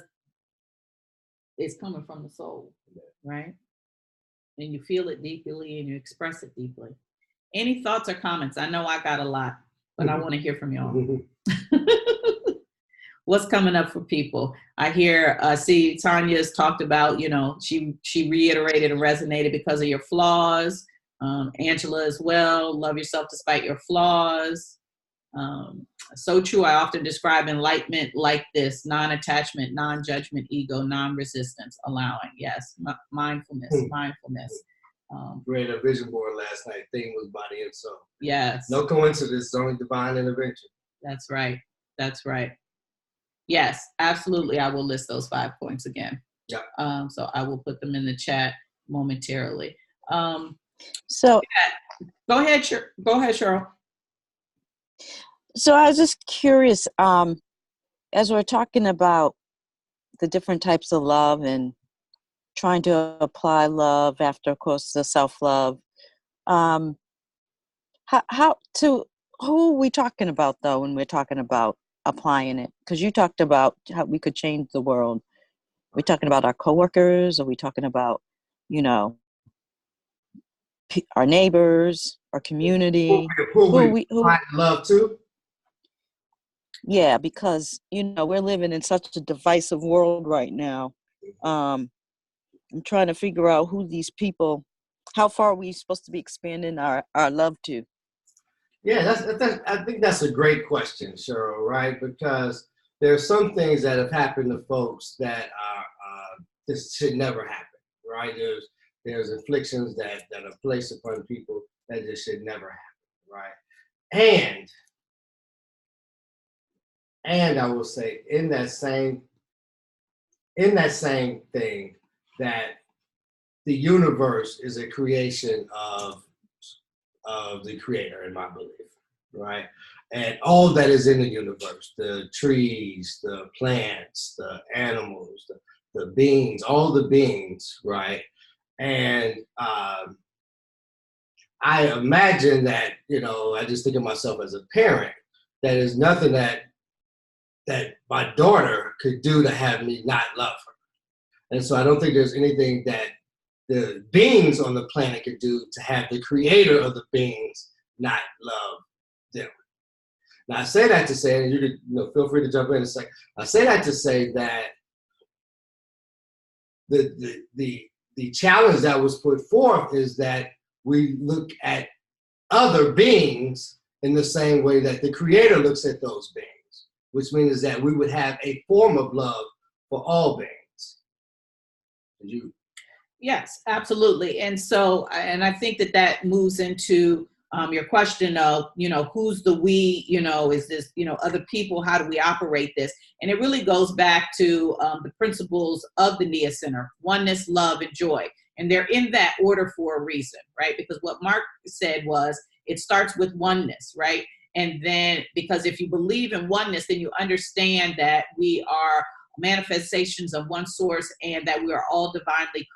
it's coming from the soul, right? And you feel it deeply and you express it deeply. Any thoughts or comments? I know I got a lot, but I want to hear from y'all. What's coming up for people? I hear, see, Tanya's talked about, she reiterated and resonated because of your flaws. Angela as well, love yourself despite your flaws. So true. I often describe enlightenment like this: non-attachment, non-judgment, ego, non-resistance, allowing. Yes, mindfulness. Read a vision board last night. Theme was body and soul. Yes. No coincidence, it's only divine intervention. That's right. Yes, absolutely. I will list those 5 points again. Yeah. So I will put them in the chat momentarily. So Go ahead, Cheryl. So I was just curious, as we're talking about the different types of love and trying to apply love after, of course, the self-love, who are we talking about, though, when we're talking about applying it? Because you talked about how we could change the world. Are we talking about our coworkers? Are we talking about, our neighbors, our community? Who we love to? Yeah, because, we're living in such a divisive world right now. I'm trying to figure out who these people, how far are we supposed to be expanding our love to? Yeah, I think that's a great question, Cheryl, right? Because there are some things that have happened to folks that are this should never happen, right? There's afflictions that are placed upon people that just should never happen, right? And I will say in that same thing that the universe is a creation of the creator, in my belief, right? And all that is in the universe, the trees, the plants, the animals, the beings, all the beings, right? And I imagine that, I just think of myself as a parent, that is nothing that my daughter could do to have me not love her. And so I don't think there's anything that the beings on the planet could do to have the creator of the beings not love them. Now I say that to say, and you could feel free to jump in a second. I say that to say that the challenge that was put forth is that we look at other beings in the same way that the creator looks at those beings, which means that we would have a form of love for all beings. Yes, absolutely. And so, and I think that moves into your question of, who's the we, is this, other people, how do we operate this? And it really goes back to the principles of the NIA Center: oneness, love, and joy. And they're in that order for a reason, right? Because what Mark said was, it starts with oneness, right? And then, because if you believe in oneness, then you understand that we are manifestations of one source and that we are all divinely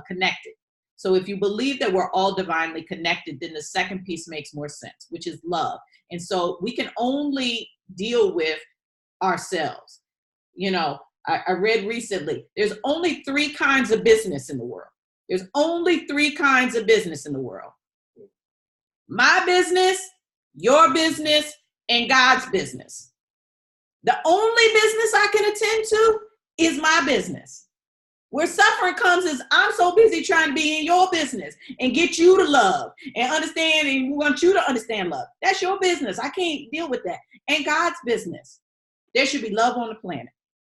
connected. So if you believe that we're all divinely connected, then the second piece makes more sense, which is love. And so we can only deal with ourselves. I read recently, there's only 3 kinds of business in the world. There's only 3 kinds of business in the world: my business, your business, and God's business. The only business I can attend to is my business. Where suffering comes is I'm so busy trying to be in your business and get you to love and understand and want you to understand love. That's your business. I can't deal with that. And God's business. There should be love on the planet.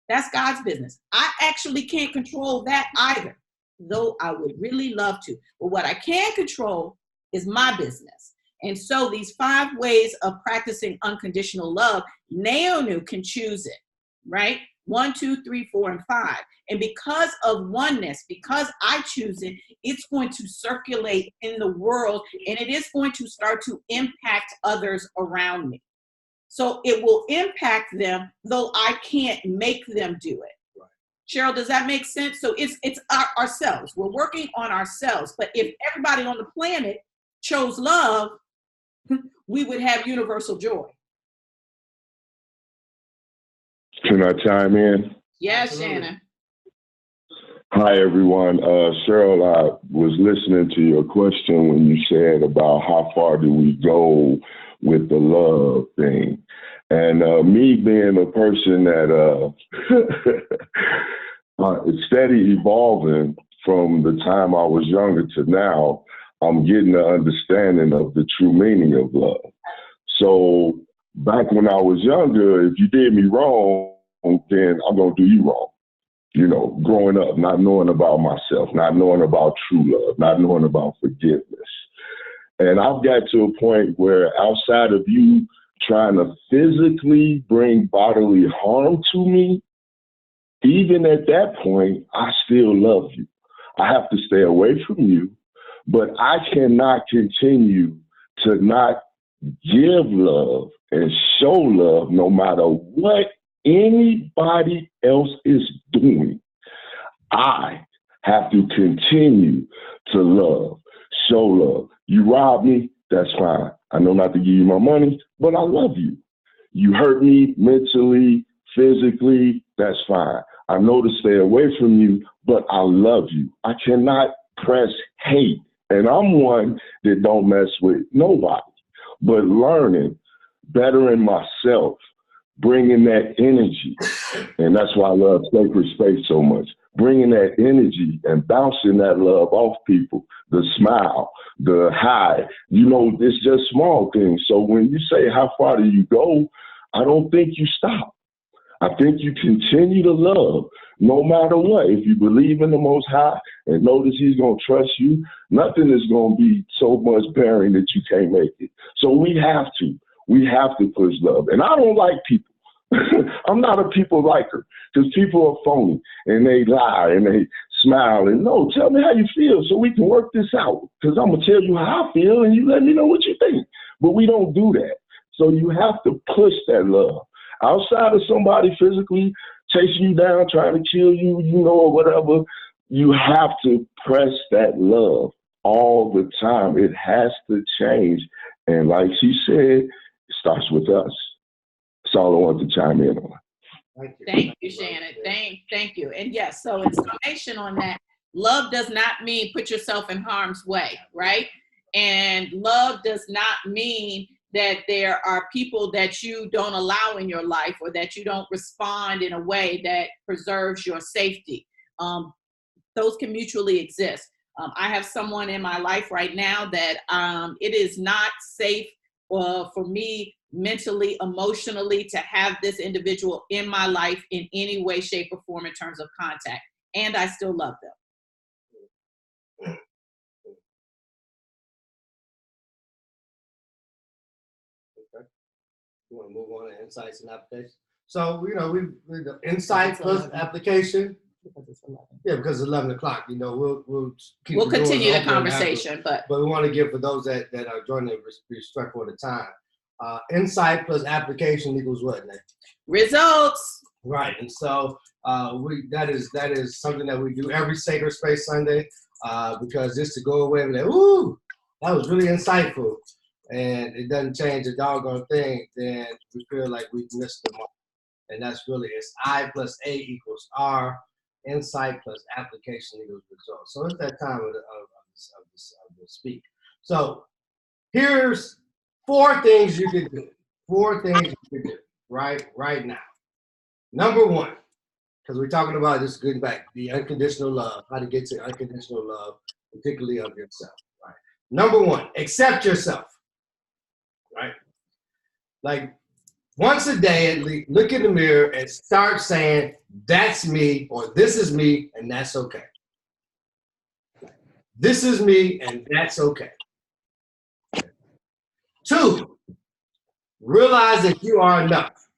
That's God's business. I actually can't control that either, though I would really love to. But what I can control is my business. And so these 5 ways of practicing unconditional love, Naonu can choose it, right? 1, 2, 3, 4, and 5. And because of oneness, because I choose it, it's going to circulate in the world, and it is going to start to impact others around me. So it will impact them, though I can't make them do it. Right. Cheryl, does that make sense? So it's ourselves. We're working on ourselves. But if everybody on the planet chose love, we would have universal joy. Can I chime in? Yes, Shannon. Hi, everyone. Cheryl, I was listening to your question when you said about how far do we go with the love thing. And me being a person that is steady evolving from the time I was younger to now, I'm getting an understanding of the true meaning of love. So back when I was younger, if you did me wrong, then I'm going to do you wrong. You know, growing up, not knowing about myself, not knowing about true love, not knowing about forgiveness. And I've got to a point where outside of you trying to physically bring bodily harm to me, even at that point, I still love you. I have to stay away from you, but I cannot continue to not give love and show love no matter what anybody else is doing. I have to continue to love, show love. You rob me, that's fine. I know not to give you my money, but I love you. You hurt me mentally, physically, that's fine. I know to stay away from you, but I love you. I cannot press hate. And I'm one that don't mess with nobody, but learning, bettering myself, bringing that energy. And that's why I love Sacred Space so much. Bringing that energy and bouncing that love off people, the smile, the hi, you know, it's just small things. So when you say, how far do you go? I don't think you stop. I think you continue to love no matter what. If you believe in the Most High and know that He's going to trust you, nothing is going to be so much bearing that you can't make it. So we have to push love. And I don't like people. I'm not a people liker because people are phony and they lie and they smile and no, tell me how you feel so we can work this out because I'm going to tell you how I feel and you let me know what you think. But we don't do that. So you have to push that love. Outside of somebody physically chasing you down, trying to kill you, you know, or whatever, you have to press that love all the time. It has to change. And like she said, it starts with us. That's all I want to chime in on. Thank you, Shannon. Thank you. And yes, so in summation on that, love does not mean put yourself in harm's way, right? And love does not mean that there are people that you don't allow in your life or that you don't respond in a way that preserves your safety. Those can mutually exist. I have someone in my life right now that it is not safe for me mentally, emotionally to have this individual in my life in any way, shape, or form in terms of contact. And I still love them. You want to move on to insights and application? So, you know, we the insight plus application. Yeah, because it's 11 o'clock. You know, we'll continue the conversation, but we want to give for those that are joining, be respectful of the time. Insight plus application equals what, Nick? Results. Right, and so that is something that we do every Sacred Space Sunday because just to go away and be like, ooh, that was really insightful, and it doesn't change a doggone thing, then we feel like we've missed the mark. And that's really, it's I plus A equals R, insight plus application equals result. So it's that time of the speak. So here's 4 things you can do. 4 things you can do right now. Number 1, because we're talking about just getting back the unconditional love, how to get to unconditional love, particularly of yourself. Right. Number one, accept yourself. Right. Like once a day, at least, look in the mirror and start saying, "That's me," or "This is me," and that's okay. This is me, and that's okay. 2, realize that you are enough.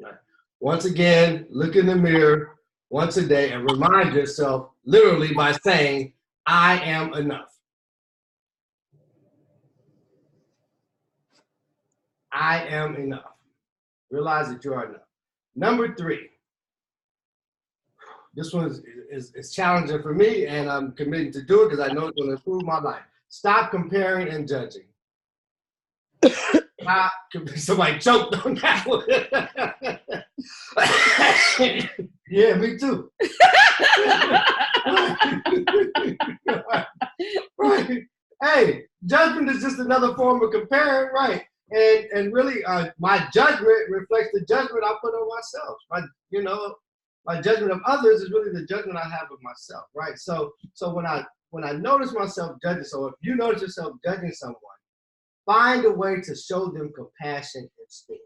Right. Once again, look in the mirror once a day and remind yourself, literally, by saying, "I am enough." I am enough. Realize that you are enough. Number 3, this one is challenging for me, and I'm committed to do it because I know it's going to improve my life. Stop comparing and judging. Somebody choked on that one. Yeah, me too. Right. Hey, judgment is just another form of comparing, right? And really, my judgment reflects the judgment I put on myself. My judgment of others is really the judgment I have of myself, right? So when I notice myself judging, so if you notice yourself judging someone, find a way to show them compassion instead.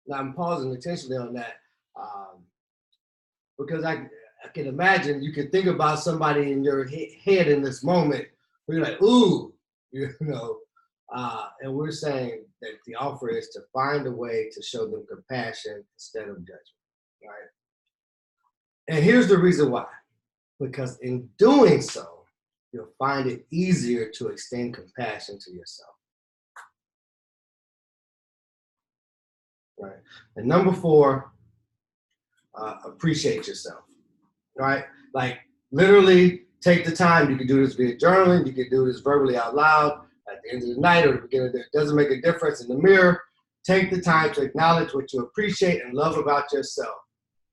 Now I'm pausing intentionally on that because I can imagine you can think about somebody in your head in this moment where you're like, ooh, and we're saying that the offer is to find a way to show them compassion instead of judgment, right? And here's the reason why. Because in doing so, you'll find it easier to extend compassion to yourself. Right. And number 4, appreciate yourself. Right? Like literally take the time. You can do this via journaling. You can do this verbally out loud at the end of the night or the beginning of the day. It doesn't make a difference. In the mirror, take the time to acknowledge what you appreciate and love about yourself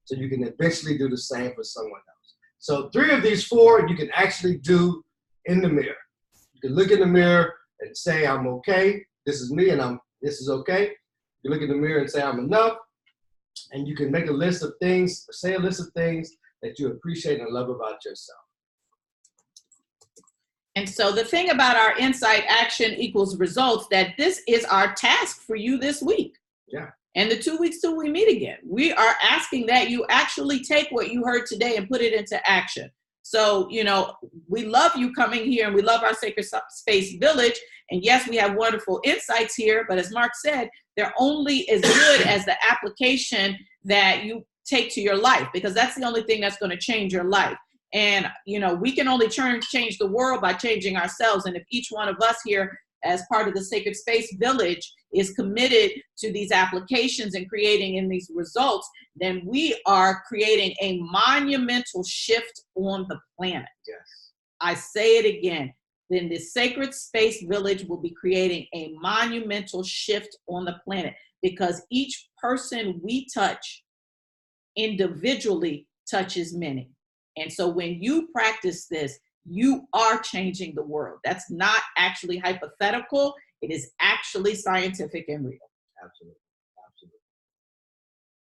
so you can eventually do the same for someone else. So 3 of these 4 you can actually do in the mirror. You can look in the mirror and say, "I'm okay. This is me, and this is okay." You look in the mirror and say, "I'm enough." And you can make a list of things, or say a list of things that you appreciate and love about yourself. And so the thing about our insight action equals results, that this is our task for you this week. Yeah. And the 2 weeks till we meet again, we are asking that you actually take what you heard today and put it into action. So, we love you coming here, and we love our Sacred Space Village. And yes, we have wonderful insights here, but as Mark said, they're only as good as the application that you take to your life, because that's the only thing that's going to change your life. And, we can only change the world by changing ourselves. And if each one of us here, as part of the Sacred Space Village, is committed to these applications and creating in these results, then we are creating a monumental shift on the planet. Yes. I say it again. Then the Sacred Space Village will be creating a monumental shift on the planet, because each person we touch individually touches many. And so when you practice this, you are changing the world. That's not actually hypothetical. It is actually scientific and real. Absolutely. Absolutely.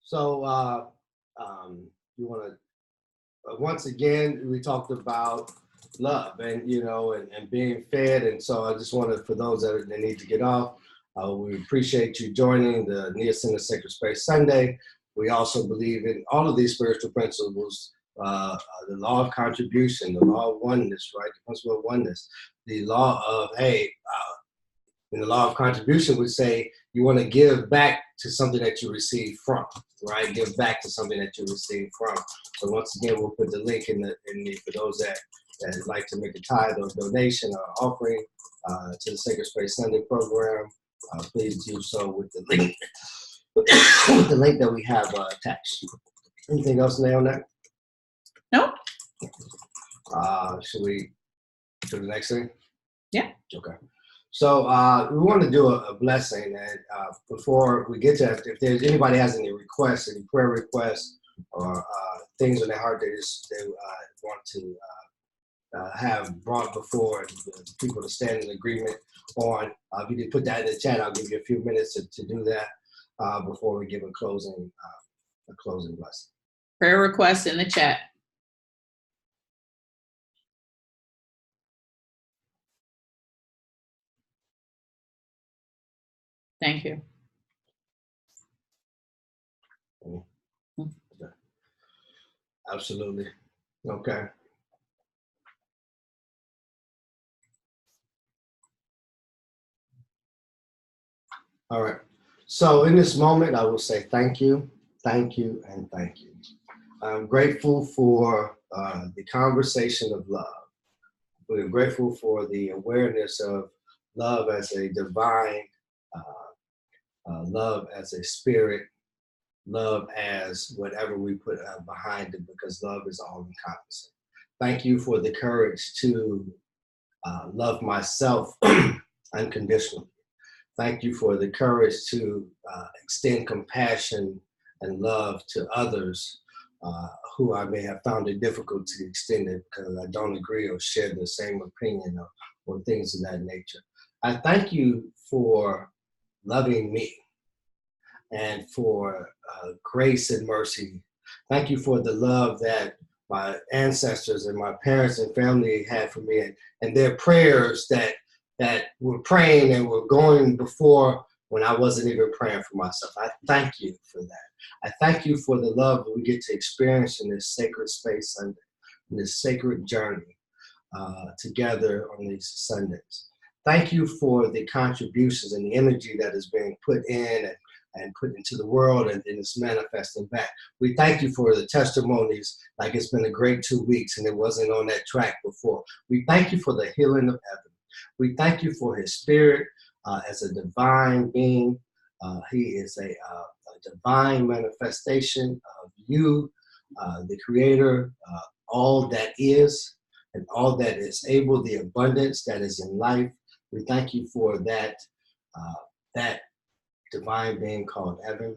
So you want to, once again, we talked about love and, and being fed. And so I just wanted, for those that need to get off, we appreciate you joining the Nia Center Sacred Space Sunday. We also believe in all of these spiritual principles. The law of contribution, the law of oneness, right? The principle of oneness, the law of, in the law of contribution would say you want to give back to something that you receive from, right? Give back to something that you receive from. So once again, we'll put the link in the for those that like to make a tithe or donation or offering to the Sacred Space Sunday program. Please do so with the link, with the link that we have attached. Anything else, Nay, on that? Nope. Should we do the next thing? Yeah. Okay. So we want to do a blessing, and before we get to that, if there's anybody has any requests, any prayer requests, or things on their heart they want to have brought before the people to stand in agreement, on. If you could put that in the chat, I'll give you a few minutes to do that before we give a closing blessing. Prayer requests in the chat. Thank you. Absolutely. Okay. All right. So in this moment, I will say thank you, and thank you. I'm grateful for the conversation of love. We're grateful for the awareness of love as a divine, love as a spirit, love as whatever we put behind it, because love is all encompassing. Thank you for the courage to love myself unconditionally. Thank you for the courage to extend compassion and love to others who I may have found it difficult to extend it because I don't agree or share the same opinion or things of that nature. I thank you for loving me and for grace and mercy. Thank you for the love that my ancestors and my parents and family had for me, and their prayers that were praying and were going before when I wasn't even praying for myself. I thank you for that. I thank you for the love that we get to experience in this sacred space Sunday, in this sacred journey together on these Sundays. Thank you for the contributions and the energy that is being put in and put into the world and it's manifesting back. We thank you for the testimonies, like it's been a great 2 weeks and it wasn't on that track before. We thank you for the healing of heaven. We thank you for his spirit as a divine being. He is a divine manifestation of you, the creator, all that is and all that is able, the abundance that is in life. We thank you for that divine being called Evan.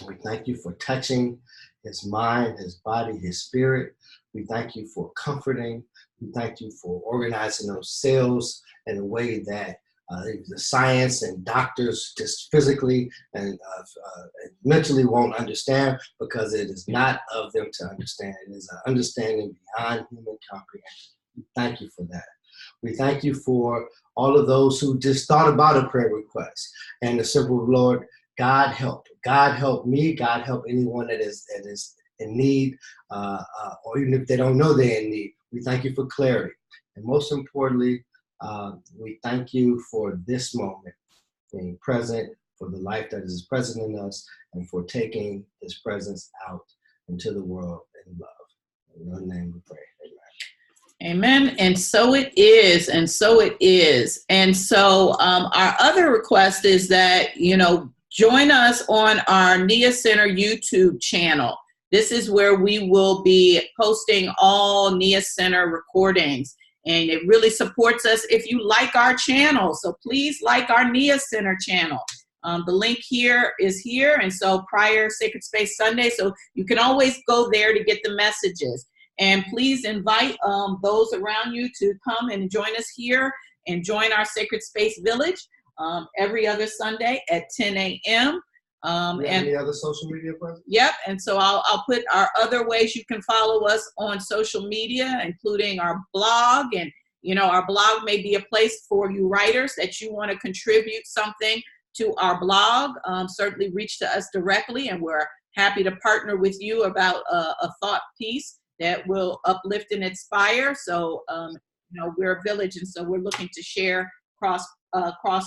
We thank you for touching his mind, his body, his spirit. We thank you for comforting. We thank you for organizing those cells in a way that the science and doctors just physically and mentally won't understand, because it is not of them to understand. It is an understanding beyond human comprehension. We thank you for that. We thank you for all of those who just thought about a prayer request and the simple, Lord, God help. God help me. God help anyone that is in need, or even if they don't know they're in need. We thank you for clarity. And most importantly, we thank you for this moment being present, for the life that is present in us, and for taking this presence out into the world in love. In your name we pray. Amen. And so it is. And so it is. And so our other request is that, join us on our NIA Center YouTube channel. This is where we will be posting all NIA Center recordings. And it really supports us if you like our channel. So please like our NIA Center channel. The link here is here. And so prior Sacred Space Sunday, so you can always go there to get the messages. And please invite those around you to come and join us here and join our Sacred Space Village every other Sunday at 10 a.m. And any other social media presence? Yep. And so I'll put our other ways you can follow us on social media, including our blog. And, our blog may be a place for you writers that you want to contribute something to our blog. Certainly reach to us directly, and we're happy to partner with you about a thought piece that will uplift and inspire. So, we're a village, and so we're looking to share cross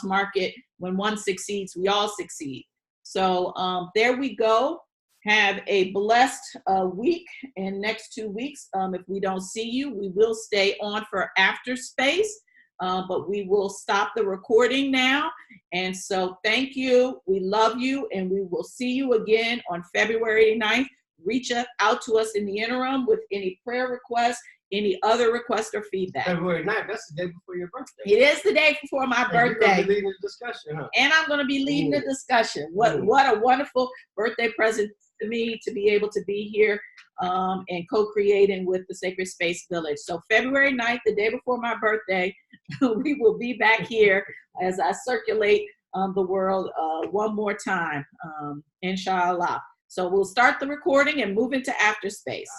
market. When one succeeds, we all succeed. So there we go. Have a blessed week and next 2 weeks. If we don't see you, we will stay on for After Space, but we will stop the recording now. And so thank you. We love you, and we will see you again on February 9th. Reach out to us in the interim with any prayer requests, any other requests or feedback. February 9th, that's the day before your birthday. It is the day before my birthday. You're going to be leading the discussion, huh? And I'm going to be leading the discussion. What a wonderful birthday present to me to be able to be here and co-creating with the Sacred Space Village. So February 9th, the day before my birthday, we will be back here as I circulate the world one more time, inshallah. So we'll start the recording and move into after space.